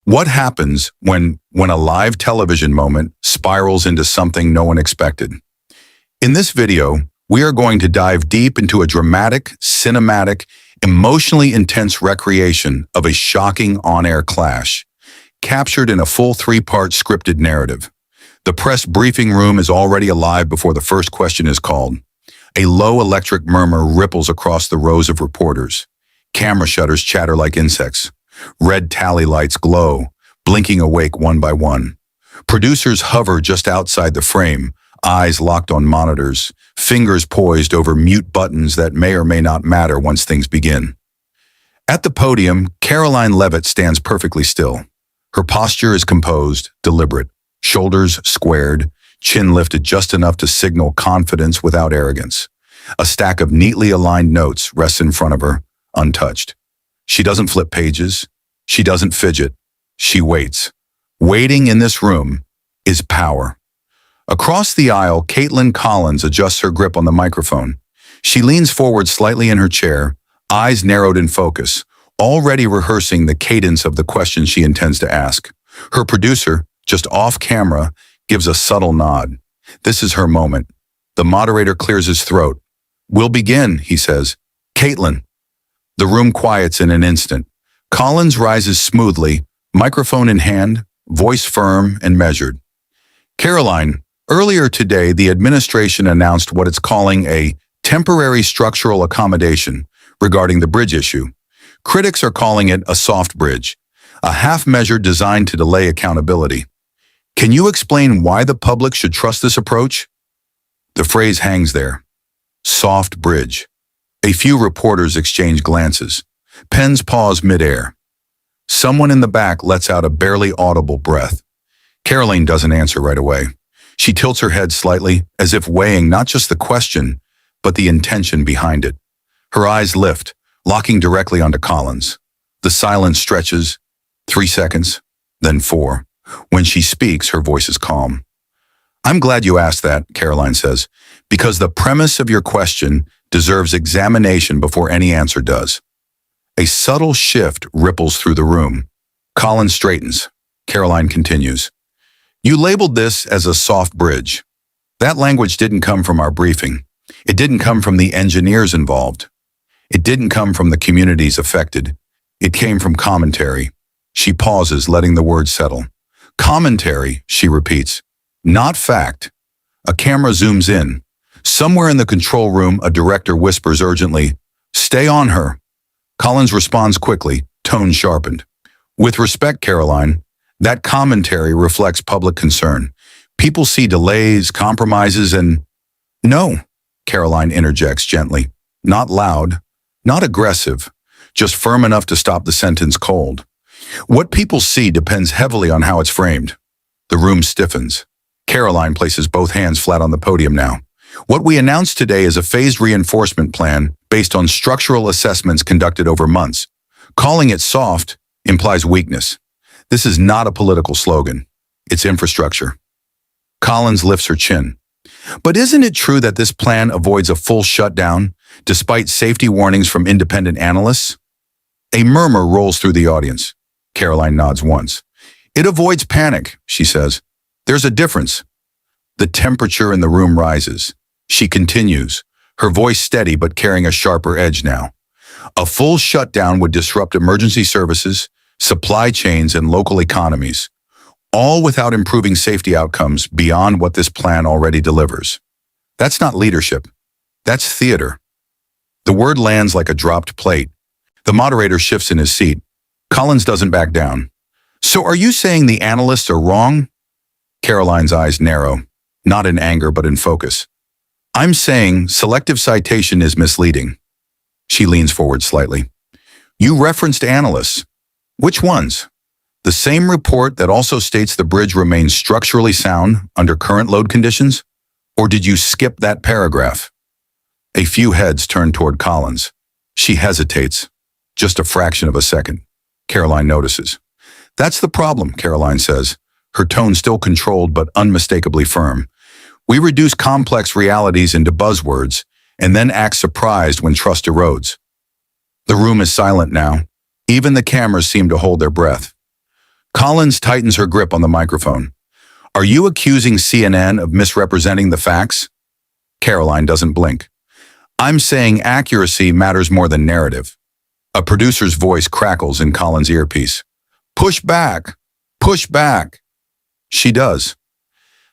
What happens when a live television moment spirals into something no one expected? In this video, we are going to dive deep into a dramatic, cinematic, emotionally intense recreation of a shocking on-air clash, captured in a full three-part scripted narrative. The press briefing room is already alive before the first question is called. A low electric murmur ripples across the rows of reporters. Camera shutters chatter like insects. Red tally lights glow, blinking awake one by one. Producers hover just outside the frame, eyes locked on monitors, fingers poised over mute buttons that may or may not matter once things begin. At the podium, Karoline Leavitt stands perfectly still. Her posture is composed, deliberate, shoulders squared, chin lifted just enough to signal confidence without arrogance. A stack of neatly aligned notes rests in front of her, untouched. She doesn't flip pages. She doesn't fidget. She waits. Waiting in this room is power. Across the aisle, Kaitlan Collins adjusts her grip on the microphone. She leans forward slightly in her chair, eyes narrowed in focus, already rehearsing the cadence of the question she intends to ask. Her producer, just off camera, gives a subtle nod. This is her moment. The moderator clears his throat. "We'll begin," he says. "Kaitlan." The room quiets in an instant. Collins rises smoothly, microphone in hand, voice firm and measured. "Karoline, earlier today the administration announced what it's calling a temporary structural accommodation regarding the bridge issue. Critics are calling it a soft bridge, a half measure designed to delay accountability. Can you explain why the public should trust this approach?" The phrase hangs there. Soft bridge. A few reporters exchange glances. Pens pause midair. Someone in the back lets out a barely audible breath. Karoline doesn't answer right away. She tilts her head slightly, as if weighing not just the question, but the intention behind it. Her eyes lift, locking directly onto Collins. The silence stretches. 3 seconds, then 4. When she speaks, her voice is calm. "I'm glad you asked that," Karoline says, "because the premise of your question deserves examination before any answer does." A subtle shift ripples through the room. Collins straightens. Karoline continues. "You labeled this as a soft bridge. That language didn't come from our briefing. It didn't come from the engineers involved. It didn't come from the communities affected. It came from commentary." She pauses, letting the words settle. "Commentary," she repeats. "Not fact." A camera zooms in. Somewhere in the control room, a director whispers urgently, "Stay on her." Collins responds quickly, tone sharpened. "With respect, Karoline, that commentary reflects public concern. People see delays, compromises, and—" "No," Karoline interjects gently. Not loud, not aggressive, just firm enough to stop the sentence cold. "What people see depends heavily on how it's framed." The room stiffens. Karoline places both hands flat on the podium now. "What we announced today is a phased reinforcement plan based on structural assessments conducted over months. Calling it soft implies weakness. This is not a political slogan. It's infrastructure." Collins lifts her chin. "But isn't it true that this plan avoids a full shutdown, despite safety warnings from independent analysts?" A murmur rolls through the audience. Karoline nods once. "It avoids panic," she says. "There's a difference." The temperature in the room rises. She continues, her voice steady but carrying a sharper edge now. "A full shutdown would disrupt emergency services, supply chains, and local economies, all without improving safety outcomes beyond what this plan already delivers. That's not leadership. That's theater." The word lands like a dropped plate. The moderator shifts in his seat. Collins doesn't back down. "So are you saying the analysts are wrong?" Karoline's eyes narrow, not in anger but in focus. "I'm saying selective citation is misleading." She leans forward slightly. "You referenced analysts. Which ones? The same report that also states the bridge remains structurally sound under current load conditions? Or did you skip that paragraph?" A few heads turn toward Collins. She hesitates, just a fraction of a second. Karoline notices. "That's the problem," Karoline says, her tone still controlled but unmistakably firm. "We reduce complex realities into buzzwords and then act surprised when trust erodes." The room is silent now. Even the cameras seem to hold their breath. Collins tightens her grip on the microphone. Are you accusing CNN of misrepresenting the facts? Karoline doesn't blink. I'm saying accuracy matters more than narrative. A producer's voice crackles in Collins' earpiece. Push back! Push back! She does.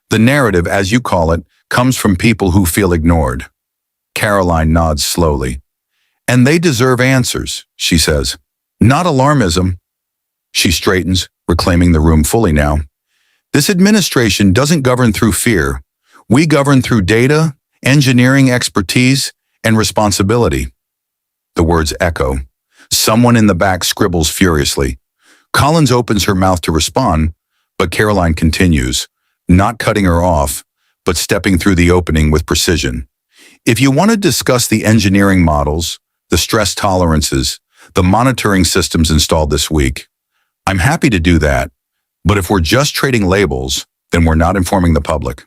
The narrative, as you call it, comes from people who feel ignored. Karoline nods slowly. And they deserve answers, she says. Not alarmism. She straightens, reclaiming the room fully now. This administration doesn't govern through fear. We govern through data, engineering expertise, and responsibility. The words echo. Someone in the back scribbles furiously. Collins opens her mouth to respond, but Karoline continues, not cutting her off, but stepping through the opening with precision. If you want to discuss the engineering models, the stress tolerances, the monitoring systems installed this week, I'm happy to do that, but if we're just trading labels, then we're not informing the public.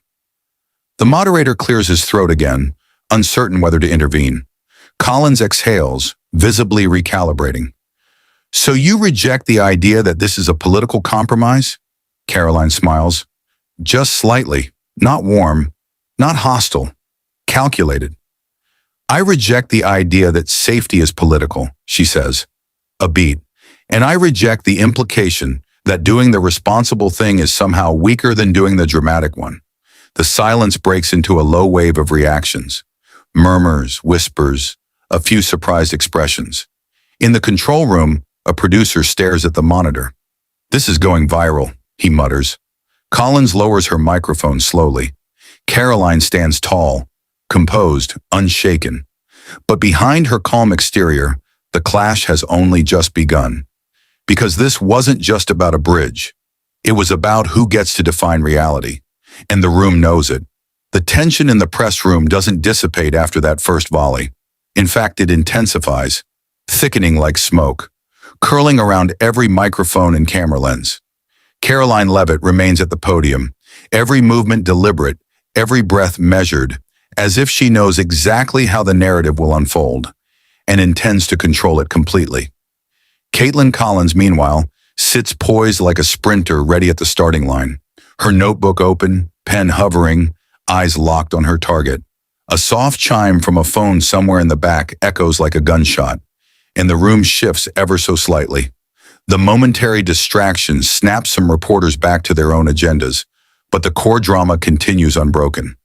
The moderator clears his throat again, uncertain whether to intervene. Collins exhales, visibly recalibrating. So you reject the idea that this is a political compromise? Karoline smiles. Just slightly, not warm, not hostile, calculated. I reject the idea that safety is political, she says. A beat. And I reject the implication that doing the responsible thing is somehow weaker than doing the dramatic one. The silence breaks into a low wave of reactions. Murmurs, whispers, a few surprised expressions. In the control room, a producer stares at the monitor. This is going viral, he mutters. Collins lowers her microphone slowly. Karoline stands tall, composed, unshaken. But behind her calm exterior, the clash has only just begun. Because this wasn't just about a bridge. It was about who gets to define reality. And the room knows it. The tension in the press room doesn't dissipate after that first volley. In fact, it intensifies, thickening like smoke, curling around every microphone and camera lens. Karoline Leavitt remains at the podium, every movement deliberate, every breath measured, as if she knows exactly how the narrative will unfold, and intends to control it completely. Kaitlan Collins, meanwhile, sits poised like a sprinter ready at the starting line, her notebook open, pen hovering, eyes locked on her target. A soft chime from a phone somewhere in the back echoes like a gunshot, and the room shifts ever so slightly. The momentary distraction snaps some reporters back to their own agendas, but the core drama continues unbroken.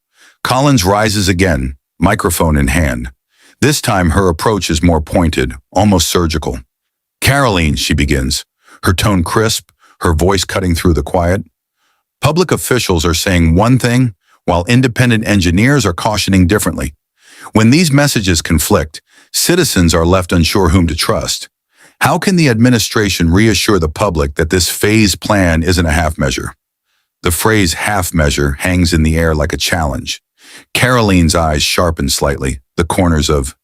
Collins rises again, microphone in hand. This time her approach is more pointed, almost surgical. Karoline, she begins, her tone crisp, her voice cutting through the quiet. Public officials are saying one thing, while independent engineers are cautioning differently. When these messages conflict, citizens are left unsure whom to trust. How can the administration reassure the public that this phased plan isn't a half measure? The phrase half measure hangs in the air like a challenge. Karoline's eyes sharpen slightly, the corners of